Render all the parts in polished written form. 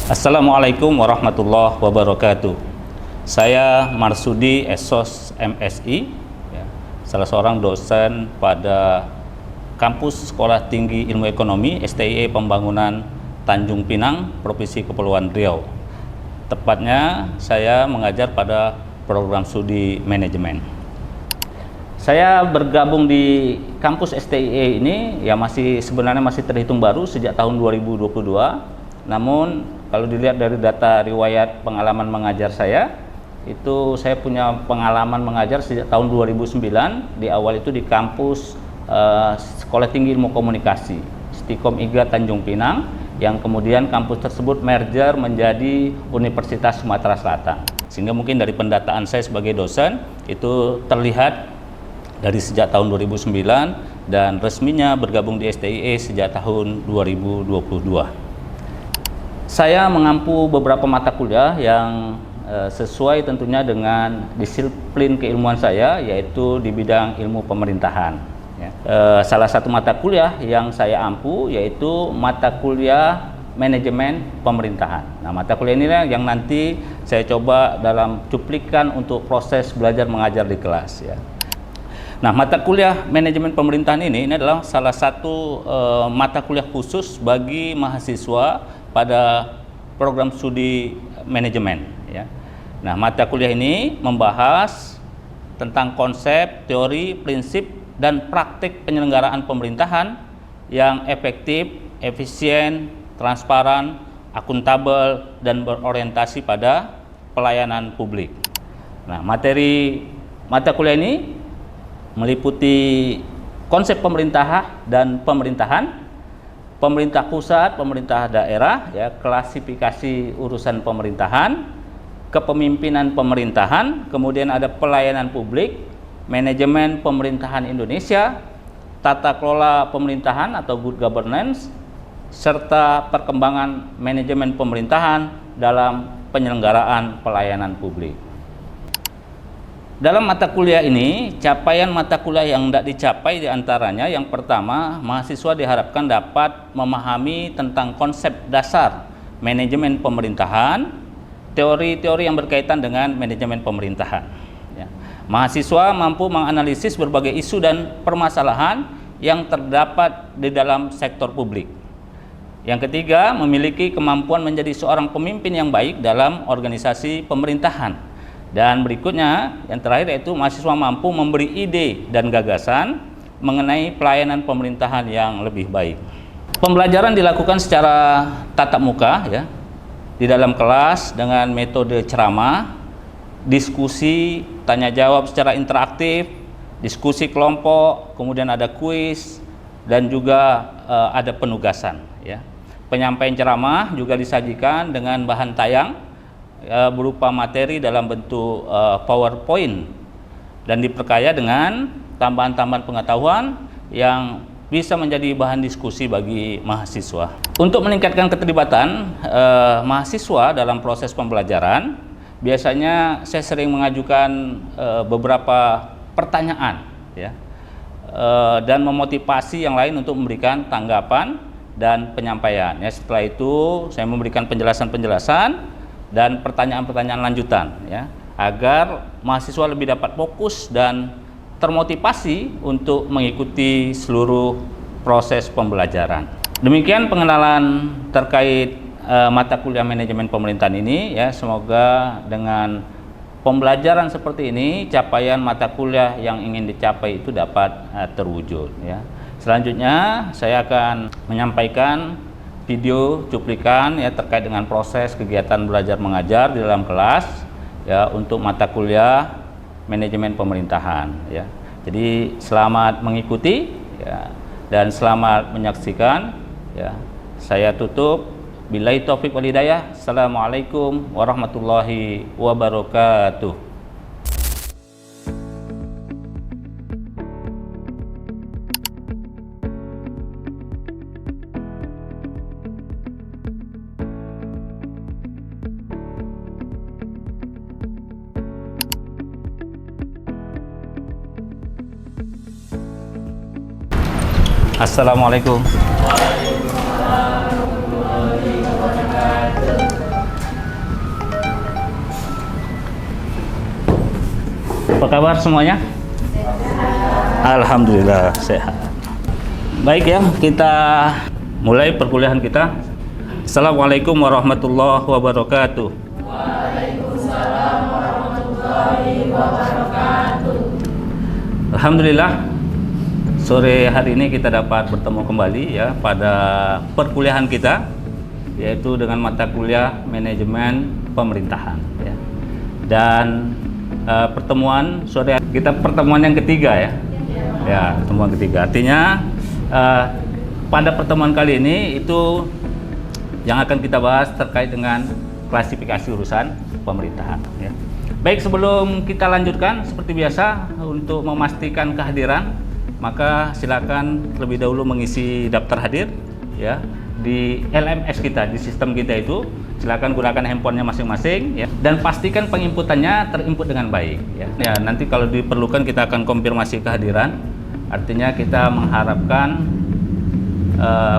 Assalamualaikum warahmatullahi wabarakatuh. Saya Marsudi Esos MSI, ya, salah seorang dosen pada Kampus Sekolah Tinggi Ilmu Ekonomi STIE Pembangunan Tanjung Pinang, Provinsi Kepulauan Riau. Tepatnya saya mengajar pada program studi manajemen. Saya bergabung di kampus STIE ini ya sebenarnya masih terhitung baru sejak tahun 2022. Namun kalau dilihat dari data riwayat pengalaman mengajar saya punya pengalaman mengajar sejak tahun 2009. Di awal itu di kampus Sekolah Tinggi Ilmu Komunikasi Stikom IGA Tanjung Pinang, yang kemudian kampus tersebut merger menjadi Universitas Sumatera Selatan. Sehingga mungkin dari pendataan saya sebagai dosen itu terlihat dari sejak tahun 2009 dan resminya bergabung di STIE sejak tahun 2022. Saya mengampu beberapa mata kuliah yang sesuai tentunya dengan disiplin keilmuan saya, yaitu di bidang ilmu pemerintahan. Ya. Salah satu mata kuliah yang saya ampu yaitu mata kuliah manajemen pemerintahan. Nah, mata kuliah ini yang nanti saya coba dalam cuplikan untuk proses belajar mengajar di kelas. Ya. Nah, mata kuliah manajemen pemerintahan ini adalah salah satu mata kuliah khusus bagi mahasiswa pada program studi manajemen. Ya. Nah, mata kuliah ini membahas tentang konsep, teori, prinsip, dan praktik penyelenggaraan pemerintahan yang efektif, efisien, transparan, akuntabel, dan berorientasi pada pelayanan publik. Nah, materi mata kuliah ini meliputi konsep pemerintahan dan pemerintahan, pemerintah pusat, pemerintah daerah, ya, klasifikasi urusan pemerintahan, kepemimpinan pemerintahan, kemudian ada pelayanan publik, manajemen pemerintahan Indonesia, tata kelola pemerintahan atau good governance, serta perkembangan manajemen pemerintahan dalam penyelenggaraan pelayanan publik. Dalam mata kuliah ini, capaian mata kuliah yang tidak dicapai diantaranya, yang pertama, mahasiswa diharapkan dapat memahami tentang konsep dasar manajemen pemerintahan, teori-teori yang berkaitan dengan manajemen pemerintahan. Ya. Mahasiswa mampu menganalisis berbagai isu dan permasalahan yang terdapat di dalam sektor publik. Yang ketiga, memiliki kemampuan menjadi seorang pemimpin yang baik dalam organisasi pemerintahan. Dan berikutnya, yang terakhir, yaitu mahasiswa mampu memberi ide dan gagasan mengenai pelayanan pemerintahan yang lebih baik. Pembelajaran dilakukan secara tatap muka, ya, di dalam kelas dengan metode ceramah, diskusi, tanya jawab secara interaktif, diskusi kelompok, kemudian ada kuis, dan juga ada penugasan. Ya. Penyampaian ceramah juga disajikan dengan bahan tayang berupa materi dalam bentuk PowerPoint dan diperkaya dengan tambahan-tambahan pengetahuan yang bisa menjadi bahan diskusi bagi mahasiswa. Untuk meningkatkan keterlibatan mahasiswa dalam proses pembelajaran, biasanya saya sering mengajukan beberapa pertanyaan, ya, dan memotivasi yang lain untuk memberikan tanggapan dan penyampaian. Ya, setelah itu saya memberikan penjelasan-penjelasan dan pertanyaan-pertanyaan lanjutan, ya, agar mahasiswa lebih dapat fokus dan termotivasi untuk mengikuti seluruh proses pembelajaran. Demikian pengenalan terkait mata kuliah manajemen pemerintahan ini, ya. Semoga dengan pembelajaran seperti ini capaian mata kuliah yang ingin dicapai itu dapat terwujud, ya. Selanjutnya saya akan menyampaikan video cuplikan, ya, terkait dengan proses kegiatan belajar mengajar di dalam kelas, ya, untuk mata kuliah manajemen pemerintahan, ya. Jadi selamat mengikuti, ya, dan selamat menyaksikan, ya. Saya tutup. Billahi taufiq wal hidayah. Assalamualaikum warahmatullahi wabarakatuh. Assalamualaikum. Waalaikumsalam warahmatullahi wabarakatuh. Apa kabar semuanya? Alhamdulillah sehat. Baik ya, kita mulai perkuliahan kita. Assalamualaikum warahmatullahi wabarakatuh. Waalaikumsalam warahmatullahi wabarakatuh. Alhamdulillah, sore hari ini kita dapat bertemu kembali ya pada perkuliahan kita, yaitu dengan mata kuliah manajemen pemerintahan ya. Dan pertemuan sore kita pertemuan yang ketiga ya. Ya, pertemuan ketiga. Artinya pada pertemuan kali ini itu yang akan kita bahas terkait dengan klasifikasi urusan pemerintahan ya. Baik, sebelum kita lanjutkan seperti biasa untuk memastikan kehadiran, maka silakan terlebih dahulu mengisi daftar hadir ya di LMS kita, di sistem kita itu. Silakan gunakan handphonenya masing-masing ya, dan pastikan penginputannya terinput dengan baik ya. Ya, nanti kalau diperlukan kita akan konfirmasi kehadiran. Artinya kita mengharapkan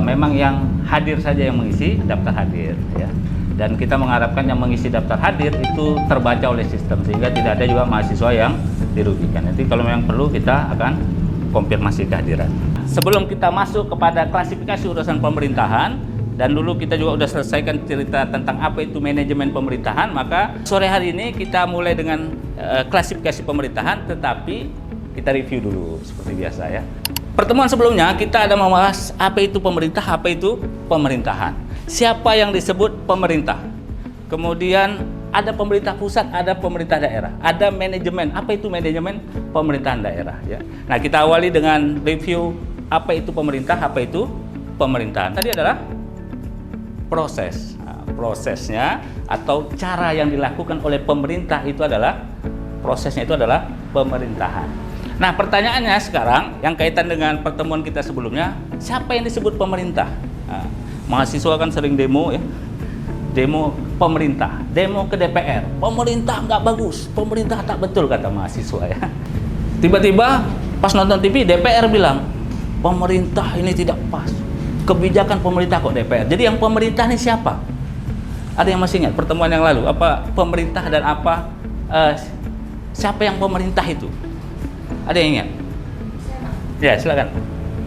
memang yang hadir saja yang mengisi daftar hadir ya. Dan kita mengharapkan yang mengisi daftar hadir itu terbaca oleh sistem, sehingga tidak ada juga mahasiswa yang dirugikan. Nanti kalau memang perlu kita akan konfirmasi kehadiran. Sebelum kita masuk kepada klasifikasi urusan pemerintahan, dan dulu kita juga sudah selesaikan cerita tentang apa itu manajemen pemerintahan, maka sore hari ini kita mulai dengan klasifikasi pemerintahan, tetapi kita review dulu seperti biasa ya. Pertemuan sebelumnya kita ada membahas apa itu pemerintah, apa itu pemerintahan. Siapa yang disebut pemerintah? Kemudian ada pemerintah pusat, ada pemerintah daerah, ada manajemen. Apa itu manajemen pemerintahan daerah ya? Nah, kita awali dengan review apa itu pemerintah, apa itu pemerintahan. Tadi adalah proses. Nah, prosesnya atau cara yang dilakukan oleh pemerintah itu adalah prosesnya itu adalah pemerintahan. Nah, pertanyaannya sekarang yang kaitan dengan pertemuan kita sebelumnya, siapa yang disebut pemerintah? Nah, mahasiswa kan sering demo ya, demo pemerintah, demo ke DPR, pemerintah nggak bagus, pemerintah tak betul kata mahasiswa ya. Tiba-tiba pas nonton TV DPR bilang pemerintah ini tidak pas, kebijakan pemerintah kok DPR. Jadi yang pemerintah ini siapa? Ada yang masih ingat pertemuan yang lalu apa pemerintah dan apa siapa yang pemerintah itu? Ada yang ingat? Ya, silakan.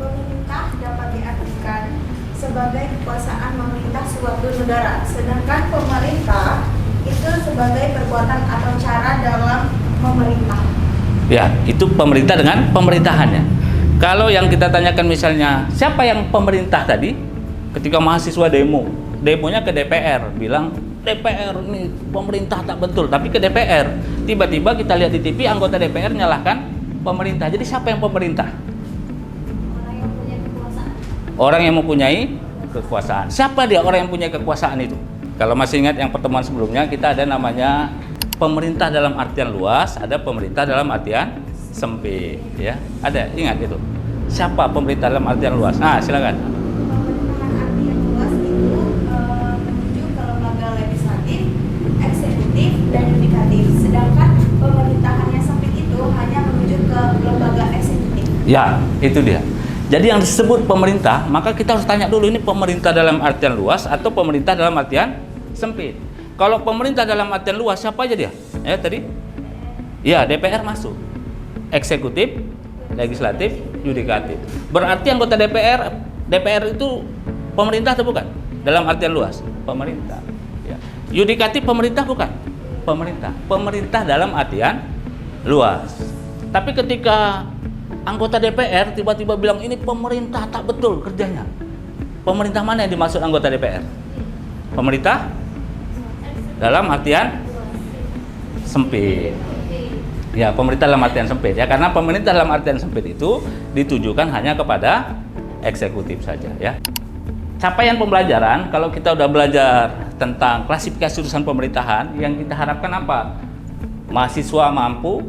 Pemerintah dapat diartikan sebagai kekuasaan memerintah suatu negara, sedangkan pemerintah itu sebagai perbuatan atau cara dalam memerintah. Ya, itu pemerintah dengan pemerintahannya. Kalau yang kita tanyakan misalnya, siapa yang pemerintah tadi? Ketika mahasiswa demonya ke DPR, bilang DPR ini pemerintah tak betul, tapi ke DPR. Tiba-tiba kita lihat di TV anggota DPR nyalahkan pemerintah. Jadi siapa yang pemerintah? Orang yang punya kekuasaan. Orang yang mempunyai kekuasaan. Siapa dia orang yang punya kekuasaan itu? Kalau masih ingat yang pertemuan sebelumnya, kita ada namanya pemerintah dalam artian luas, ada pemerintah dalam artian sempit ya. Ada, ingat itu. Siapa pemerintah dalam artian luas? Nah, silakan. Pemerintahan artian luas itu menuju ke lembaga legislatif, eksekutif, dan yudikatif. Sedangkan pemerintahan yang sempit itu hanya menuju ke lembaga eksekutif. Ya, itu dia. Jadi yang disebut pemerintah, maka kita harus tanya dulu ini pemerintah dalam artian luas atau pemerintah dalam artian sempit. Kalau pemerintah dalam artian luas, siapa aja dia? Ya tadi? Ya, DPR masuk. Eksekutif, legislatif, yudikatif. Berarti anggota DPR itu pemerintah atau bukan? Dalam artian luas, pemerintah. Ya. Yudikatif pemerintah bukan? Pemerintah. Pemerintah dalam artian luas. Tapi ketika anggota DPR tiba-tiba bilang ini pemerintah tak betul kerjanya. Pemerintah mana yang dimaksud anggota DPR? Pemerintah dalam artian sempit. Ya, pemerintah dalam artian sempit ya, karena pemerintah dalam artian sempit itu ditujukan hanya kepada eksekutif saja ya. Capaian pembelajaran, kalau kita udah belajar tentang klasifikasi urusan pemerintahan, yang kita harapkan apa? Mahasiswa mampu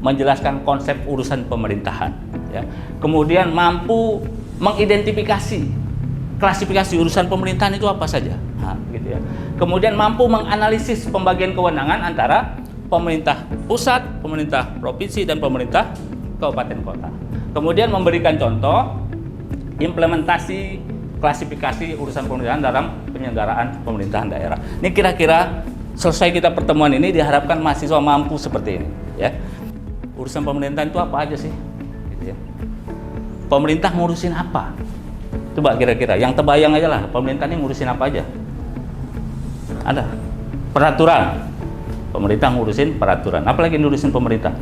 menjelaskan konsep urusan pemerintahan ya. Kemudian mampu mengidentifikasi klasifikasi urusan pemerintahan itu apa saja. Nah, gitu ya. Kemudian mampu menganalisis pembagian kewenangan antara pemerintah pusat, pemerintah provinsi, dan pemerintah kabupaten kota. Kemudian memberikan contoh implementasi klasifikasi urusan pemerintahan dalam penyelenggaraan pemerintahan daerah. Ini kira-kira selesai kita pertemuan ini diharapkan mahasiswa mampu seperti ini ya. urusan pemerintahan itu apa aja sih? Gitu ya. Pemerintah ngurusin apa? Coba kira-kira, yang terbayang aja lah, pemerintah ini ngurusin apa aja? Ada peraturan. Pemerintah ngurusin peraturan. Apalagi ngurusin pemerintah?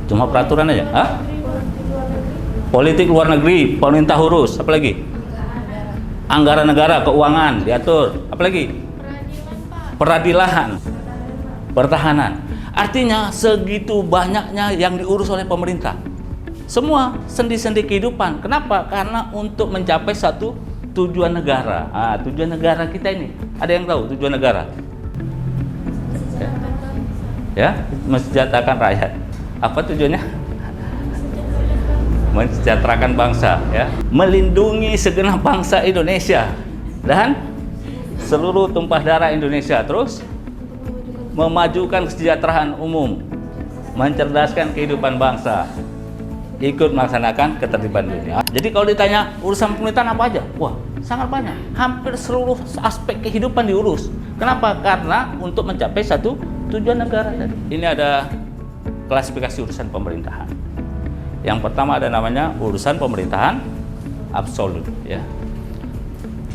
Cuma peraturan aja? Hah? Politik luar negeri, pemerintah urus. Apalagi? Anggaran negara, keuangan diatur. Apalagi? Peradilan, pertahanan. Artinya segitu banyaknya yang diurus oleh pemerintah. Semua sendi-sendi kehidupan. Kenapa? Karena untuk mencapai satu tujuan negara. Tujuan negara kita ini, ada yang tahu tujuan negara? Ya, mensejahterakan rakyat. Apa tujuannya? Mensejahterakan bangsa, ya. Melindungi segenap bangsa Indonesia dan seluruh tumpah darah Indonesia. Terus memajukan kesejahteraan umum, mencerdaskan kehidupan bangsa, ikut melaksanakan ketertiban dunia. Jadi kalau ditanya urusan pemerintahan apa aja? Wah, sangat banyak. Hampir seluruh aspek kehidupan diurus. Kenapa? Karena untuk mencapai satu tujuan negara. Ini ada klasifikasi urusan pemerintahan. Yang pertama ada namanya urusan pemerintahan absolut, ya.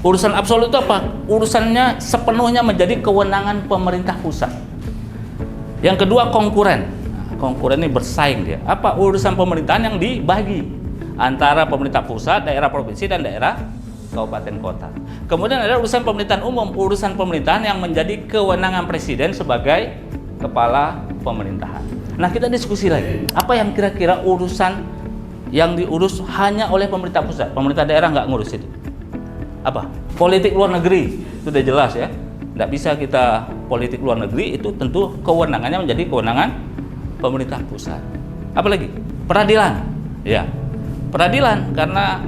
Urusan absolut itu apa? Urusannya sepenuhnya menjadi kewenangan pemerintah pusat. Yang kedua konkuren. Konkuren ini bersaing dia. Apa? Urusan pemerintahan yang dibagi antara pemerintah pusat, daerah provinsi dan daerah kabupaten kota. Kemudian ada urusan pemerintahan umum, urusan pemerintahan yang menjadi kewenangan presiden sebagai kepala pemerintahan. Nah, kita diskusi lagi. Apa yang kira-kira urusan yang diurus hanya oleh pemerintah pusat? Pemerintah daerah nggak ngurus itu. Apa? Politik luar negeri. Itu udah jelas ya. Nggak bisa kita politik luar negeri, itu tentu kewenangannya menjadi kewenangan pemerintah pusat. Apalagi? Peradilan. Ya. Peradilan karena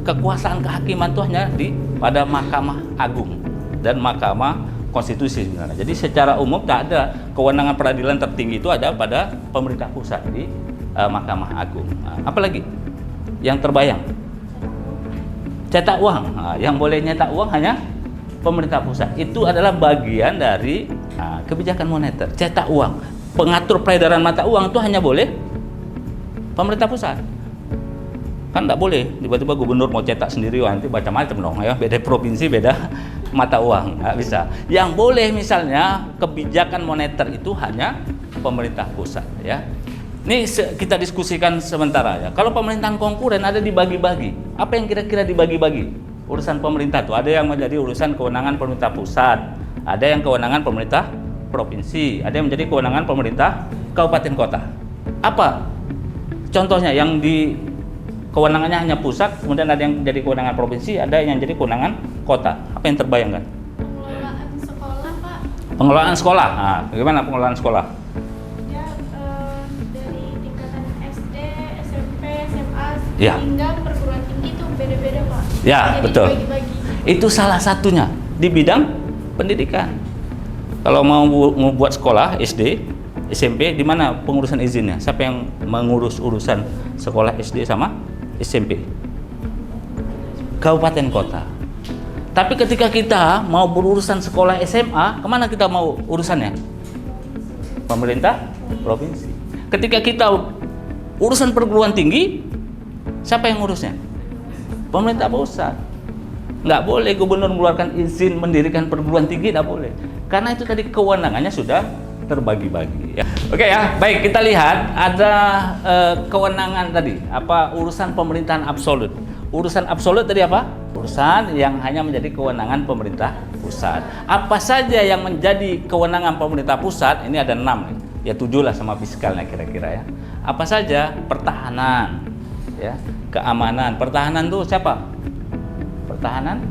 kekuasaan kehakiman itu hanya pada Mahkamah Agung dan Mahkamah Konstitusi sebenarnya. Jadi secara umum tak ada kewenangan peradilan tertinggi, itu ada pada pemerintah pusat di Mahkamah Agung. Apalagi yang terbayang? Cetak uang. Yang boleh nyetak uang hanya pemerintah pusat. Itu adalah bagian dari kebijakan moneter. Cetak uang, pengatur peredaran mata uang itu hanya boleh pemerintah pusat. Kan nggak boleh tiba-tiba gubernur mau cetak sendiri, nanti macam-macam dong ya. Beda provinsi beda mata uang, nggak bisa. Yang boleh misalnya kebijakan moneter itu hanya pemerintah pusat, ya. Ini kita diskusikan sementara ya. Kalau pemerintahan konkuren ada dibagi-bagi. Apa yang kira-kira dibagi-bagi? Urusan pemerintah tuh ada yang menjadi urusan kewenangan pemerintah pusat, ada yang kewenangan pemerintah provinsi, ada yang menjadi kewenangan pemerintah kabupaten kota. Apa contohnya yang di kewenangannya hanya pusat, kemudian ada yang jadi kewenangan provinsi, ada yang jadi kewenangan kota? Apa yang terbayangkan? Pengelolaan sekolah, Pak. Pengelolaan sekolah. Nah, bagaimana pengelolaan sekolah? Ya, dari tingkatan SD, SMP, SMA, Ya. hingga perguruan tinggi itu beda-beda, Pak. Ya, Jadi betul. dibagi-bagi. Itu salah satunya di bidang pendidikan. Kalau mau buat sekolah SD, SMP, di mana pengurusan izinnya? Siapa yang mengurus urusan sekolah SD sama SMP? Kabupaten kota. Tapi ketika kita mau berurusan sekolah SMA, kemana kita mau urusannya? Pemerintah provinsi. Ketika kita urusan perguruan tinggi, siapa yang ngurusnya? Pemerintah pusat. Nggak boleh gubernur mengeluarkan izin mendirikan perguruan tinggi, nggak boleh. Karena itu tadi kewenangannya sudah terbagi-bagi. Ya. Oke ya, baik, kita lihat ada kewenangan tadi, apa urusan pemerintahan absolut. Urusan absolut tadi apa? Urusan yang hanya menjadi kewenangan pemerintah pusat. Apa saja yang menjadi kewenangan pemerintah pusat? Ini ada 6 nih. Ya 7 lah sama fiskalnya kira-kira ya. Apa saja? Pertahanan, ya, keamanan. Pertahanan tuh siapa? Pertahanan?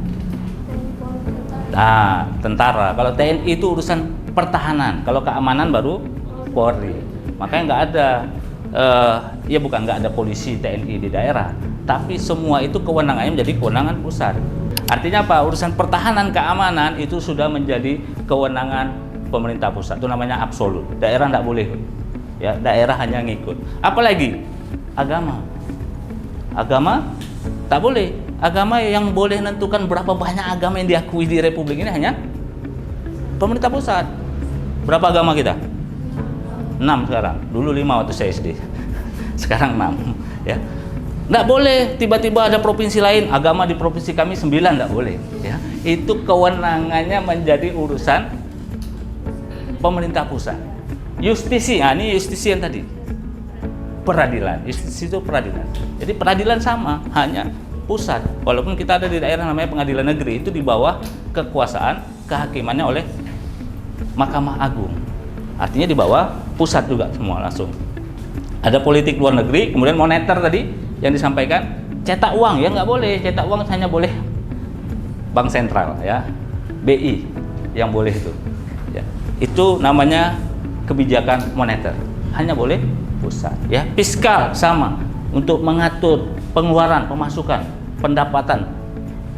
Nah, tentara. Kalau TNI itu urusan pertahanan, kalau keamanan baru Polri. Makanya nggak ada, ya bukan nggak ada polisi TNI di daerah, tapi semua itu kewenangannya menjadi kewenangan pusat. Artinya apa? Urusan pertahanan, keamanan itu sudah menjadi kewenangan pemerintah pusat. Itu namanya absolut. Daerah nggak boleh, ya. Daerah hanya ngikut. Apalagi agama, agama tak boleh. Agama yang boleh menentukan berapa banyak agama yang diakui di Republik ini hanya pemerintah pusat. Berapa agama kita? 6 sekarang. Dulu 5 waktu saya SD. Sekarang 6 ya. Nggak boleh tiba-tiba ada provinsi lain, agama di provinsi kami 9, nggak boleh ya. Itu kewenangannya menjadi urusan pemerintah pusat. Justisi, ini justisi yang tadi. Peradilan, justisi itu peradilan. Jadi peradilan sama, hanya pusat. Walaupun kita ada di daerah namanya pengadilan negeri, itu di bawah kekuasaan kehakimannya oleh Mahkamah Agung. Artinya di bawah pusat juga semua langsung. Ada politik luar negeri, kemudian moneter tadi yang disampaikan, cetak uang ya nggak boleh, cetak uang hanya boleh bank sentral ya, BI yang boleh itu. Ya. Itu namanya kebijakan moneter, hanya boleh pusat. Ya, fiskal sama untuk mengatur pengeluaran, pemasukan, pendapatan.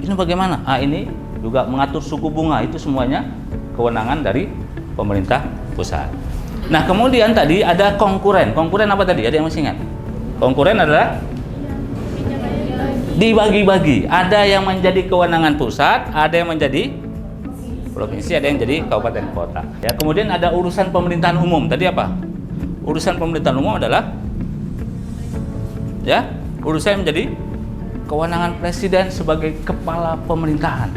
Ini bagaimana? Ini juga mengatur suku bunga, itu semuanya kewenangan dari pemerintah pusat. Nah kemudian tadi ada konkuren. Konkuren apa tadi? Ada yang masih ingat? Konkuren adalah dibagi-bagi. Ada yang menjadi kewenangan pusat, ada yang menjadi provinsi, ada yang jadi kabupaten kota. Ya, kemudian ada urusan pemerintahan umum. Tadi apa? Urusan pemerintahan umum adalah ya, urusan yang menjadi kewenangan presiden sebagai kepala pemerintahan.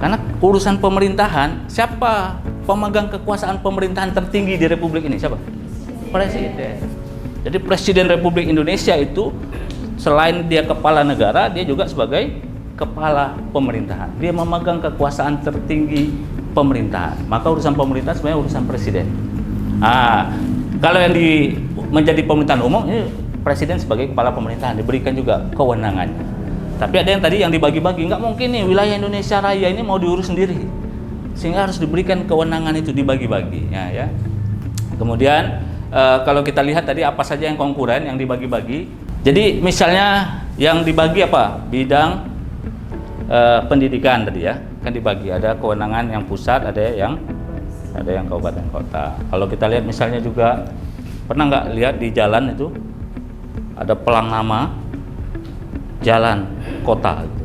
Karena urusan pemerintahan, siapa pemegang kekuasaan pemerintahan tertinggi di Republik ini? Siapa? Presiden. Jadi Presiden Republik Indonesia itu selain dia kepala negara, dia juga sebagai kepala pemerintahan. Dia memegang kekuasaan tertinggi pemerintahan. Maka urusan pemerintahan sebenarnya urusan presiden. Kalau yang menjadi pemerintahan umum, ini presiden sebagai kepala pemerintahan diberikan juga kewenangannya. Tapi ada yang tadi yang dibagi-bagi, nggak mungkin nih wilayah Indonesia Raya ini mau diurus sendiri, sehingga harus diberikan kewenangan itu dibagi-bagi. Ya. Kemudian kalau kita lihat tadi apa saja yang konkuren yang dibagi-bagi. Jadi misalnya yang dibagi apa? Bidang pendidikan tadi ya, kan dibagi. Ada kewenangan yang pusat, ada yang kabupaten kota. Kalau kita lihat misalnya juga, pernah nggak lihat di jalan itu ada pelang nama jalan kota gitu.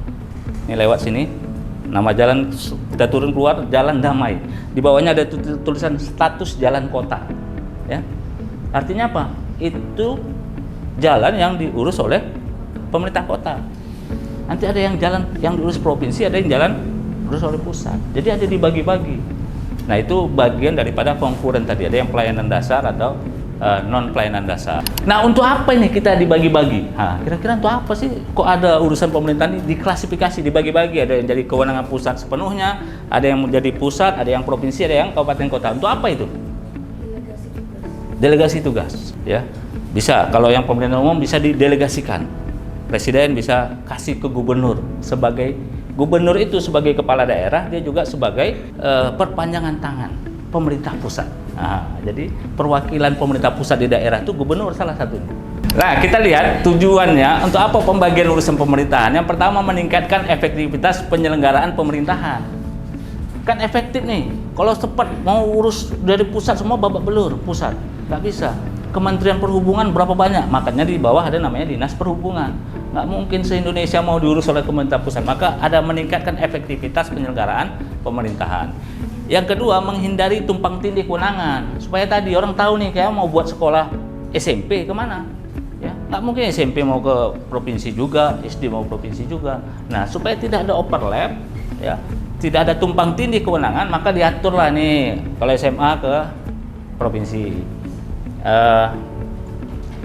Ini lewat sini, nama jalan, kita turun keluar, Jalan Damai. Di bawahnya ada tulisan status jalan kota. Ya, artinya apa? Itu jalan yang diurus oleh pemerintah kota. Nanti ada yang jalan yang diurus provinsi, ada yang jalan diurus oleh pusat. Jadi ada dibagi-bagi. Nah itu bagian daripada konkuren tadi. Ada yang pelayanan dasar atau non pelayanan dasar. Nah untuk apa ini kita dibagi-bagi? Kira-kira untuk apa sih? Kok ada urusan pemerintahan ini diklasifikasi, dibagi-bagi? Ada yang jadi kewenangan pusat sepenuhnya, ada yang menjadi pusat, ada yang provinsi, ada yang kabupaten kota. Untuk apa itu? Delegasi tugas. Ya. Bisa, kalau yang pemerintahan umum bisa didelegasikan. Presiden bisa kasih ke gubernur. Sebagai gubernur itu sebagai kepala daerah, dia juga sebagai perpanjangan tangan pemerintah pusat. Jadi perwakilan pemerintah pusat di daerah itu gubernur salah satunya. Nah, kita lihat tujuannya untuk apa pembagian urusan pemerintahan. Yang pertama, meningkatkan efektivitas penyelenggaraan pemerintahan. Kan efektif nih. Kalau cepat mau urus dari pusat semua babak belur pusat, nggak bisa. Kementerian Perhubungan berapa banyak? Makanya di bawah ada namanya Dinas Perhubungan. Nggak mungkin se-Indonesia mau diurus oleh pemerintah pusat. Maka ada meningkatkan efektivitas penyelenggaraan pemerintahan. Yang kedua, menghindari tumpang tindih kewenangan. Supaya tadi orang tahu nih, kayak mau buat sekolah SMP kemana? Ya, nggak mungkin SMP mau ke provinsi juga, SD mau provinsi juga. Nah, supaya tidak ada overlap, ya, tidak ada tumpang tindih kewenangan, maka diaturlah nih kalau SMA ke provinsi.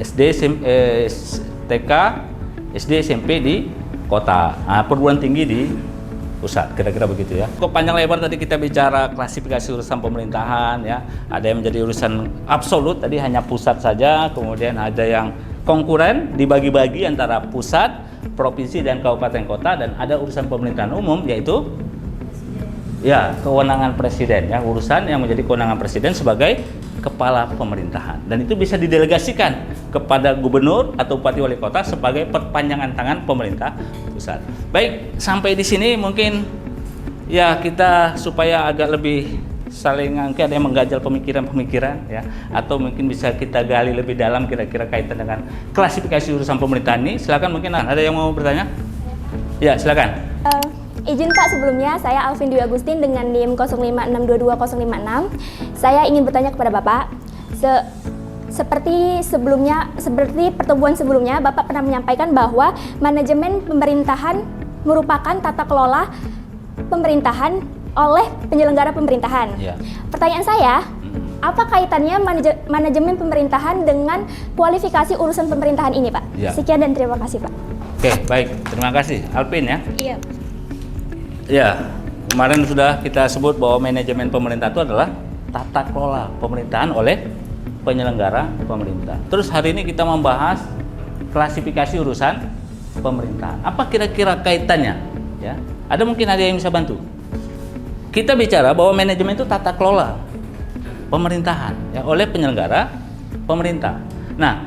SD, TK, SD, SMP di kota, perguruan tinggi di pusat, kira-kira begitu ya. Kok panjang lebar tadi kita bicara klasifikasi urusan pemerintahan ya. Ada yang menjadi urusan absolut tadi hanya pusat saja, kemudian ada yang konkuren dibagi-bagi antara pusat, provinsi dan kabupaten kota, dan ada urusan pemerintahan umum yaitu ya kewenangan presiden ya, urusan yang menjadi kewenangan presiden sebagai kepala pemerintahan, dan itu bisa didelegasikan kepada gubernur atau bupati wali kota sebagai perpanjangan tangan pemerintah pusat. Baik, sampai di sini mungkin ya kita supaya agak lebih saling ada yang menggajal pemikiran-pemikiran ya, atau mungkin bisa kita gali lebih dalam kira-kira kaitan dengan klasifikasi urusan pemerintahan ini. Silakan, mungkin ada yang mau bertanya? Ya, silakan. Izin Pak, sebelumnya saya Alvin Dwi Agustin dengan NIM 056222056. Saya ingin bertanya kepada Bapak, Seperti pertemuan sebelumnya, Bapak pernah menyampaikan bahwa manajemen pemerintahan merupakan tata kelola pemerintahan oleh penyelenggara pemerintahan. Ya. Pertanyaan saya, apa kaitannya manajemen pemerintahan dengan kualifikasi urusan pemerintahan ini, Pak? Ya. Sekian dan terima kasih, Pak. Oke, baik. Terima kasih. Alvin ya. Iya. Ya, kemarin sudah kita sebut bahwa manajemen pemerintah itu adalah tata kelola pemerintahan oleh penyelenggara pemerintah. Terus hari ini kita membahas klasifikasi urusan pemerintahan. Apa kira-kira kaitannya? Ya, mungkin ada yang bisa bantu. Kita bicara bahwa manajemen itu tata kelola pemerintahan ya oleh penyelenggara pemerintah. Nah,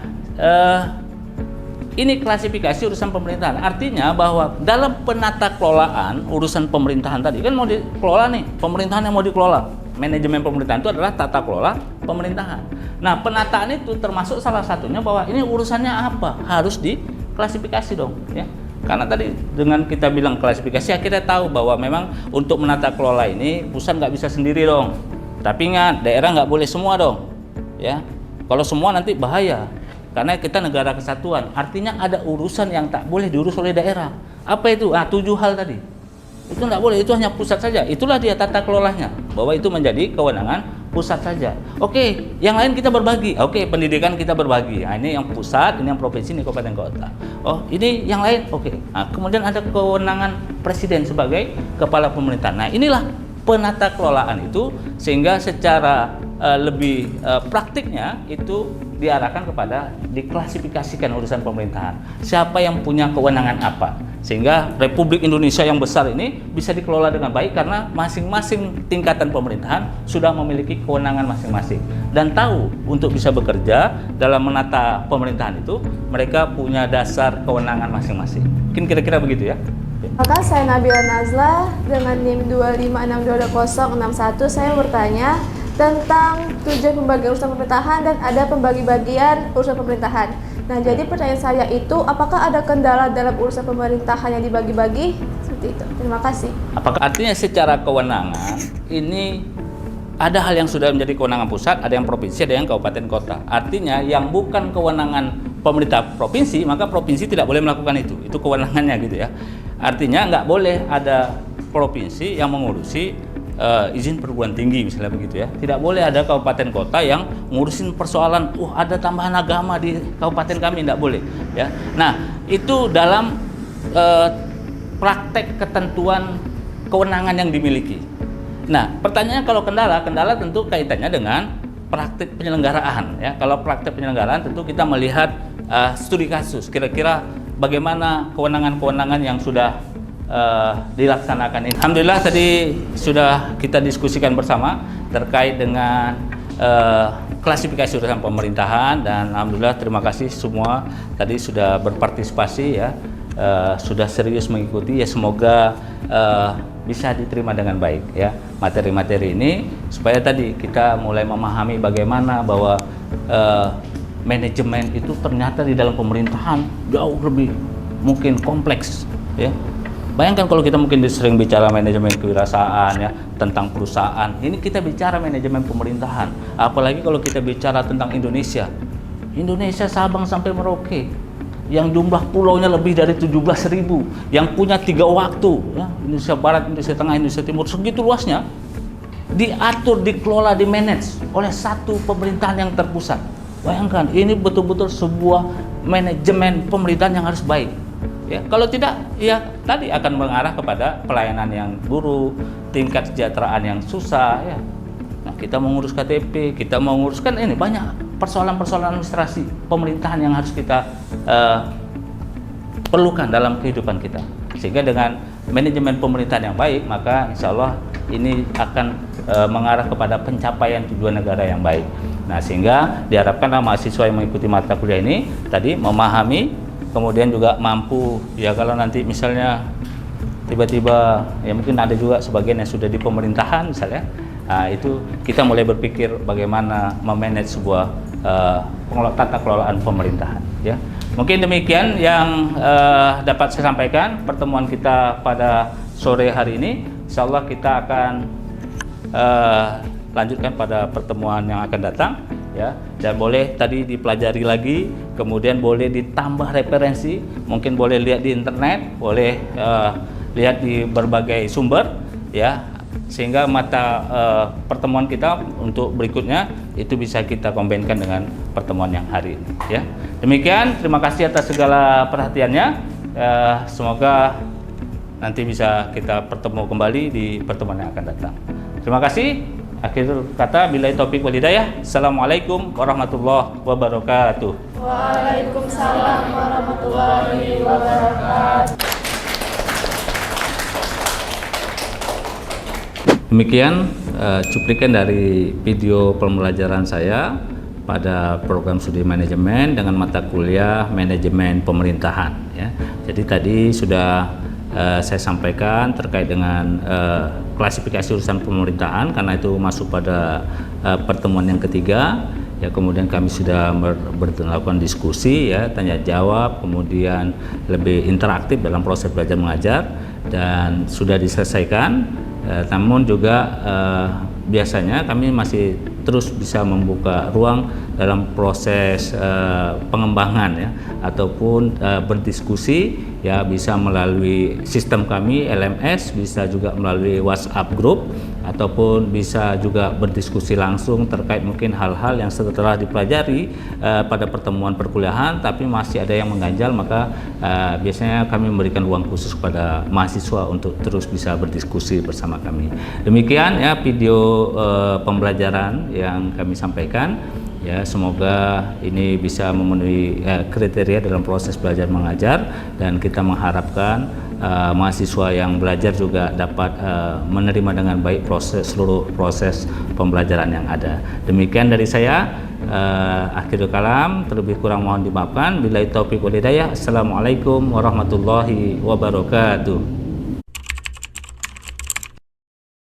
ini klasifikasi urusan pemerintahan. Artinya bahwa dalam penata kelolaan urusan pemerintahan tadi kan mau dikelola nih, pemerintahan yang mau dikelola. Manajemen pemerintahan itu adalah tata kelola pemerintahan. Nah, penataan itu termasuk salah satunya bahwa ini urusannya apa? Harus diklasifikasi dong, ya. Karena tadi dengan kita bilang klasifikasi, kita tahu bahwa memang untuk menata kelola ini pusat nggak bisa sendiri dong. Tapi ingat, daerah nggak boleh semua dong, ya. Kalau semua nanti bahaya. Karena kita negara kesatuan, artinya ada urusan yang tak boleh diurus oleh daerah. Apa itu? 7 hal tadi. Itu nggak boleh, itu hanya pusat saja. Itulah dia tata kelolanya, bahwa itu menjadi kewenangan pusat saja. Oke, yang lain kita berbagi. Oke, pendidikan kita berbagi. Nah, ini yang pusat, ini yang provinsi, ini kabupaten kota. Oh, ini yang lain. Oke. Nah, kemudian ada kewenangan presiden sebagai kepala pemerintahan. Nah, inilah penata kelolaan itu, sehingga secara lebih praktiknya itu diarahkan kepada diklasifikasikan urusan pemerintahan. Siapa yang punya kewenangan apa? Sehingga Republik Indonesia yang besar ini bisa dikelola dengan baik karena masing-masing tingkatan pemerintahan sudah memiliki kewenangan masing-masing dan tahu untuk bisa bekerja dalam menata pemerintahan itu mereka punya dasar kewenangan masing-masing. Mungkin kira-kira begitu ya. Maka saya Nabila Nazla dengan NIM 2562061 saya bertanya tentang tujuan pembagian urusan pemerintahan dan ada pembagi-bagian urusan pemerintahan. Nah, jadi pertanyaan saya itu, apakah ada kendala dalam urusan pemerintahan yang dibagi-bagi? Seperti itu. Terima kasih. Apakah artinya secara kewenangan ini ada hal yang sudah menjadi kewenangan pusat, ada yang provinsi, ada yang kabupaten kota. Artinya yang bukan kewenangan pemerintah provinsi, maka provinsi tidak boleh melakukan itu. Itu kewenangannya gitu ya. Artinya nggak boleh ada provinsi yang mengurusi izin perguruan tinggi misalnya begitu ya. Tidak boleh ada kabupaten kota yang ngurusin persoalan ada tambahan agama di kabupaten kami, tidak boleh ya. Nah, itu dalam praktek ketentuan kewenangan yang dimiliki. Nah, pertanyaannya kalau kendala tentu kaitannya dengan praktik penyelenggaraan ya. Kalau praktik penyelenggaraan tentu kita melihat studi kasus kira-kira bagaimana kewenangan-kewenangan yang sudah dilaksanakan ini. Alhamdulillah tadi sudah kita diskusikan bersama terkait dengan klasifikasi urusan pemerintahan dan alhamdulillah terima kasih semua tadi sudah berpartisipasi ya, sudah serius mengikuti ya, semoga bisa diterima dengan baik ya materi-materi ini supaya tadi kita mulai memahami bagaimana bahwa manajemen itu ternyata di dalam pemerintahan jauh lebih mungkin kompleks ya. Bayangkan kalau kita mungkin sering bicara manajemen kewirausahaan ya, tentang perusahaan. Ini kita bicara manajemen pemerintahan. Apalagi kalau kita bicara tentang Indonesia. Indonesia Sabang sampai Merauke. Yang jumlah pulaunya lebih dari 17.000, yang punya 3 waktu ya, Indonesia Barat, Indonesia Tengah, Indonesia Timur, segitu luasnya. Diatur, dikelola, dimanage oleh satu pemerintahan yang terpusat. Bayangkan, ini betul-betul sebuah manajemen pemerintahan yang harus baik. Ya, kalau tidak, ya tadi akan mengarah kepada pelayanan yang buruk, tingkat kesejahteraan yang susah. Ya. Nah, kita mengurus KTP, kita menguruskan ini banyak persoalan-persoalan administrasi pemerintahan yang harus kita perlukan dalam kehidupan kita. Sehingga dengan manajemen pemerintahan yang baik, maka insya Allah ini akan mengarah kepada pencapaian tujuan negara yang baik. Nah, sehingga diharapkan mahasiswa yang mengikuti mata kuliah ini tadi memahami, kemudian juga mampu ya kalau nanti misalnya tiba-tiba ya mungkin ada juga sebagian yang sudah di pemerintahan misalnya, nah, itu kita mulai berpikir bagaimana memanage sebuah tata kelolaan pemerintahan ya. Mungkin demikian yang dapat saya sampaikan pertemuan kita pada sore hari ini. Insya Allah kita akan lanjutkan pada pertemuan yang akan datang. ya, dan boleh tadi dipelajari lagi, kemudian boleh ditambah referensi, mungkin boleh lihat di internet, boleh lihat di berbagai sumber, ya, sehingga mata pertemuan kita untuk berikutnya itu bisa kita kombinkan dengan pertemuan yang hari ini, ya. Demikian, terima kasih atas segala perhatiannya. Semoga nanti bisa kita bertemu kembali di pertemuan yang akan datang. Terima kasih. Akhir kata, billahi taufik wal hidayah. Assalamualaikum warahmatullahi wabarakatuh. Waalaikumsalam warahmatullahi wabarakatuh. Demikian cuplikan dari video pembelajaran saya pada program studi manajemen dengan mata kuliah manajemen pemerintahan, ya. Jadi tadi sudah saya sampaikan terkait dengan klasifikasi urusan pemerintahan, karena itu masuk pada pertemuan yang ketiga, ya. Kemudian kami sudah melakukan diskusi, ya, tanya jawab, kemudian lebih interaktif dalam proses belajar mengajar, dan sudah diselesaikan. Namun juga biasanya kami masih terus bisa membuka ruang dalam proses pengembangan, ya, ataupun berdiskusi, ya, bisa melalui sistem kami LMS, bisa juga melalui WhatsApp group, ataupun bisa juga berdiskusi langsung terkait mungkin hal-hal yang setelah dipelajari pada pertemuan perkuliahan tapi masih ada yang mengganjal, maka biasanya kami memberikan ruang khusus kepada mahasiswa untuk terus bisa berdiskusi bersama kami. Demikian, ya, video pembelajaran yang kami sampaikan, ya. Semoga ini bisa memenuhi kriteria dalam proses belajar mengajar, dan kita mengharapkan mahasiswa yang belajar juga dapat menerima dengan baik seluruh proses pembelajaran yang ada. Demikian dari saya. Akhirul kalam, terlebih kurang mohon dimaafkan. Billahi taufiq wal hidayah. Assalamualaikum warahmatullahi wabarakatuh.